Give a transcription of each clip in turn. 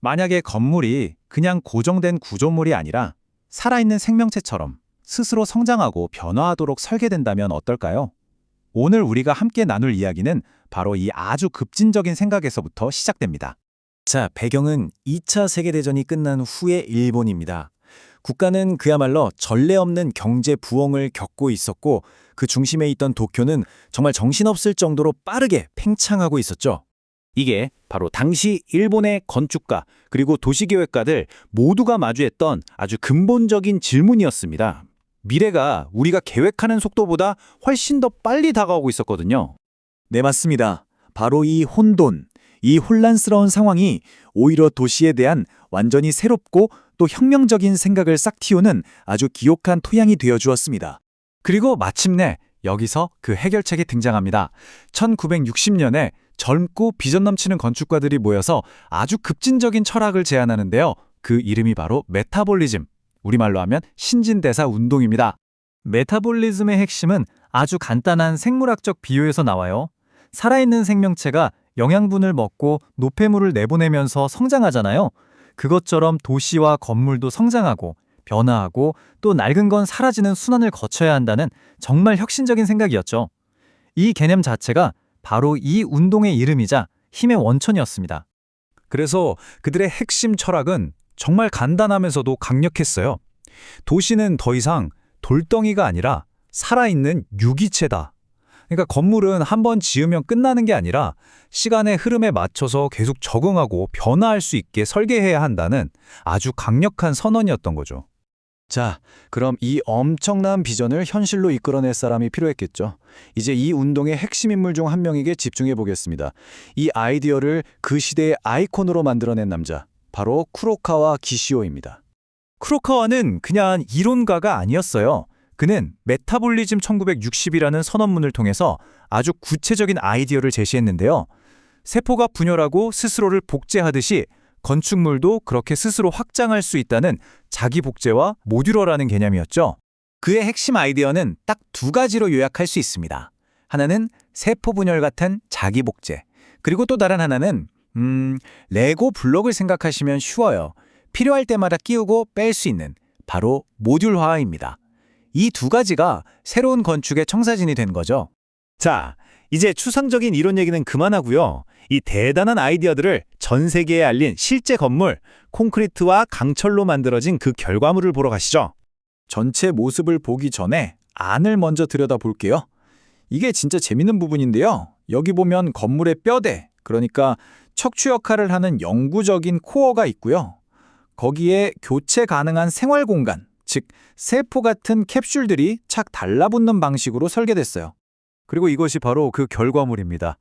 만약에 건물이 그냥 고정된 구조물이 아니라 살아있는 생명체처럼 스스로 성장하고 변화하도록 설계된다면 어떨까요? 오늘 우리가 함께 나눌 이야기는 바로 이 아주 급진적인 생각에서부터 시작됩니다. 자, 배경은 2차 세계대전이 끝난 후의 일본입니다. 국가는 그야말로 전례 없는 경제 부흥을 겪고 있었고 그 중심에 있던 도쿄는 정말 정신없을 정도로 빠르게 팽창하고 있었죠. 이게 바로 당시 일본의 건축가 그리고 도시계획가들 모두가 마주했던 아주 근본적인 질문이었습니다. 미래가 우리가 계획하는 속도보다 훨씬 더 빨리 다가오고 있었거든요. 네, 맞습니다. 바로 이 혼돈, 이 혼란스러운 상황이 오히려 도시에 대한 완전히 새롭고 또 혁명적인 생각을 싹 틔우는 아주 기혹한 토양이 되어 주었습니다. 그리고 마침내 여기서 그 해결책이 등장합니다. 1960년에 젊고 비전 넘치는 건축가들이 모여서 아주 급진적인 철학을 제안하는데요. 그 이름이 바로 메타볼리즘, 우리말로 하면 신진대사 운동입니다. 메타볼리즘의 핵심은 아주 간단한 생물학적 비유에서 나와요. 살아있는 생명체가 영양분을 먹고 노폐물을 내보내면서 성장하잖아요. 그것처럼 도시와 건물도 성장하고 변화하고 또 낡은 건 사라지는 순환을 거쳐야 한다는 정말 혁신적인 생각이었죠. 이 개념 자체가 바로 이 운동의 이름이자 힘의 원천이었습니다. 그래서 그들의 핵심 철학은 정말 간단하면서도 강력했어요. 도시는 더 이상 돌덩이가 아니라 살아있는 유기체다. 그러니까 건물은 한번 지으면 끝나는 게 아니라 시간의 흐름에 맞춰서 계속 적응하고 변화할 수 있게 설계해야 한다는 아주 강력한 선언이었던 거죠. 자, 그럼 이 엄청난 비전을 현실로 이끌어낼 사람이 필요했겠죠. 이제 이 운동의 핵심 인물 중 한 명에게 집중해 보겠습니다. 이 아이디어를 그 시대의 아이콘으로 만들어낸 남자, 바로 쿠로카와 기시오입니다. 쿠로카와는 그냥 이론가가 아니었어요. 그는 메타볼리즘 1960이라는 선언문을 통해서 아주 구체적인 아이디어를 제시했는데요. 세포가 분열하고 스스로를 복제하듯이 건축물도 그렇게 스스로 확장할 수 있다는 자기 복제와 모듈러라는 개념이었죠. 그의 핵심 아이디어는 딱 두 가지로 요약할 수 있습니다. 하나는 세포 분열 같은 자기 복제, 그리고 또 다른 하나는 레고 블록을 생각하시면 쉬워요. 필요할 때마다 끼우고 뺄 수 있는 바로 모듈화입니다. 이 두 가지가 새로운 건축의 청사진이 된 거죠. 자, 이제 추상적인 이론 얘기는 그만하고요. 이 대단한 아이디어들을 전 세계에 알린 실제 건물, 콘크리트와 강철로 만들어진 그 결과물을 보러 가시죠. 전체 모습을 보기 전에 안을 먼저 들여다볼게요. 이게 진짜 재밌는 부분인데요. 여기 보면 건물의 뼈대, 그러니까 척추 역할을 하는 영구적인 코어가 있고요. 거기에 교체 가능한 생활 공간, 즉 세포 같은 캡슐들이 착 달라붙는 방식으로 설계됐어요. 그리고 이것이 바로 그 결과물입니다.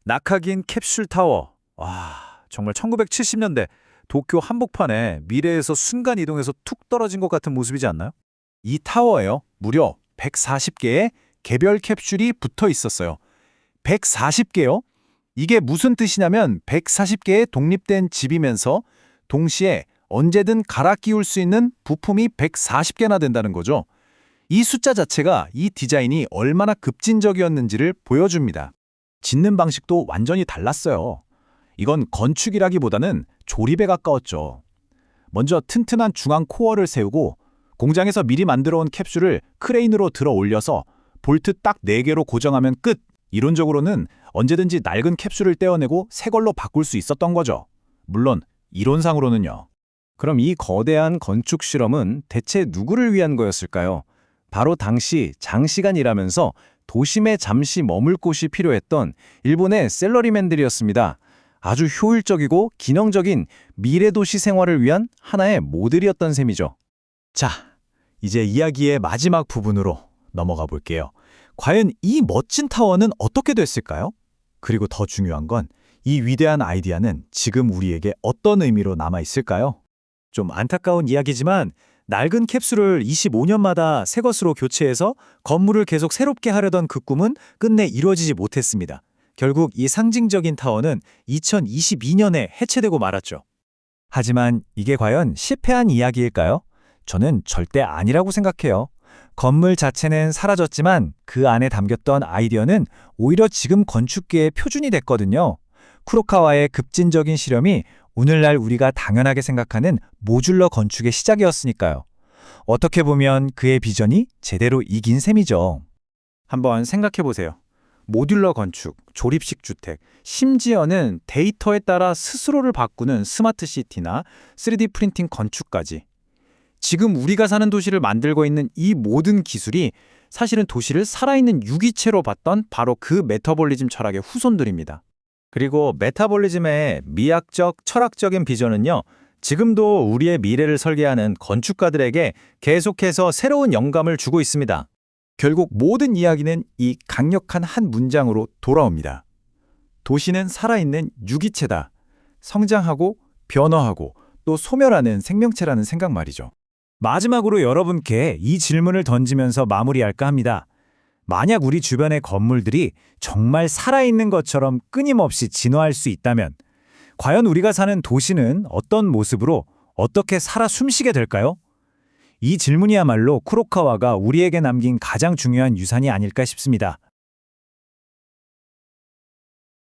낙하긴 캡슐 타워. 와, 정말 1970년대 도쿄 한복판에 미래에서 순간 이동해서 툭 떨어진 것 같은 모습이지 않나요? 이 타워에요, 무려 140개의 개별 캡슐이 붙어 있었어요. 140개요? 이게 무슨 뜻이냐면 140개의 독립된 집이면서 동시에 언제든 갈아 끼울 수 있는 부품이 140개나 된다는 거죠. 이 숫자 자체가 이 디자인이 얼마나 급진적이었는지를 보여줍니다. 짓는 방식도 완전히 달랐어요. 이건 건축이라기보다는 조립에 가까웠죠. 먼저 튼튼한 중앙 코어를 세우고 공장에서 미리 만들어 온 캡슐을 크레인으로 들어 올려서 볼트 딱 4개로 고정하면 끝! 이론적으로는 언제든지 낡은 캡슐을 떼어내고 새 걸로 바꿀 수 있었던 거죠. 물론 이론상으로는요. 그럼 이 거대한 건축 실험은 대체 누구를 위한 거였을까요? 바로 당시 장시간 일하면서 도심에 잠시 머물 곳이 필요했던 일본의 셀러리맨들이었습니다. 아주 효율적이고 기능적인 미래도시 생활을 위한 하나의 모델이었던 셈이죠. 자, 이제 이야기의 마지막 부분으로 넘어가 볼게요. 과연 이 멋진 타워는 어떻게 됐을까요? 그리고 더 중요한 건 이 위대한 아이디어는 지금 우리에게 어떤 의미로 남아있을까요? 좀 안타까운 이야기지만 낡은 캡슐을 25년마다 새 것으로 교체해서 건물을 계속 새롭게 하려던 그 꿈은 끝내 이루어지지 못했습니다. 결국 이 상징적인 타워는 2022년에 해체되고 말았죠. 하지만 이게 과연 실패한 이야기일까요? 저는 절대 아니라고 생각해요. 건물 자체는 사라졌지만 그 안에 담겼던 아이디어는 오히려 지금 건축계의 표준이 됐거든요. 쿠로카와의 급진적인 실험이 오늘날 우리가 당연하게 생각하는 모듈러 건축의 시작이었으니까요. 어떻게 보면 그의 비전이 제대로 이긴 셈이죠. 한번 생각해 보세요. 모듈러 건축, 조립식 주택, 심지어는 데이터에 따라 스스로를 바꾸는 스마트 시티나 3D 프린팅 건축까지. 지금 우리가 사는 도시를 만들고 있는 이 모든 기술이 사실은 도시를 살아있는 유기체로 봤던 바로 그 메타볼리즘 철학의 후손들입니다. 그리고 메타볼리즘의 미학적, 철학적인 비전은요, 지금도 우리의 미래를 설계하는 건축가들에게 계속해서 새로운 영감을 주고 있습니다. 결국 모든 이야기는 이 강력한 한 문장으로 돌아옵니다. 도시는 살아있는 유기체다. 성장하고 변화하고 또 소멸하는 생명체라는 생각 말이죠. 마지막으로 여러분께 이 질문을 던지면서 마무리할까 합니다. 만약 우리 주변의 건물들이 정말 살아있는 것처럼 끊임없이 진화할 수 있다면 과연 우리가 사는 도시는 어떤 모습으로 어떻게 살아 숨쉬게 될까요? 이 질문이야말로 쿠로카와가 우리에게 남긴 가장 중요한 유산이 아닐까 싶습니다.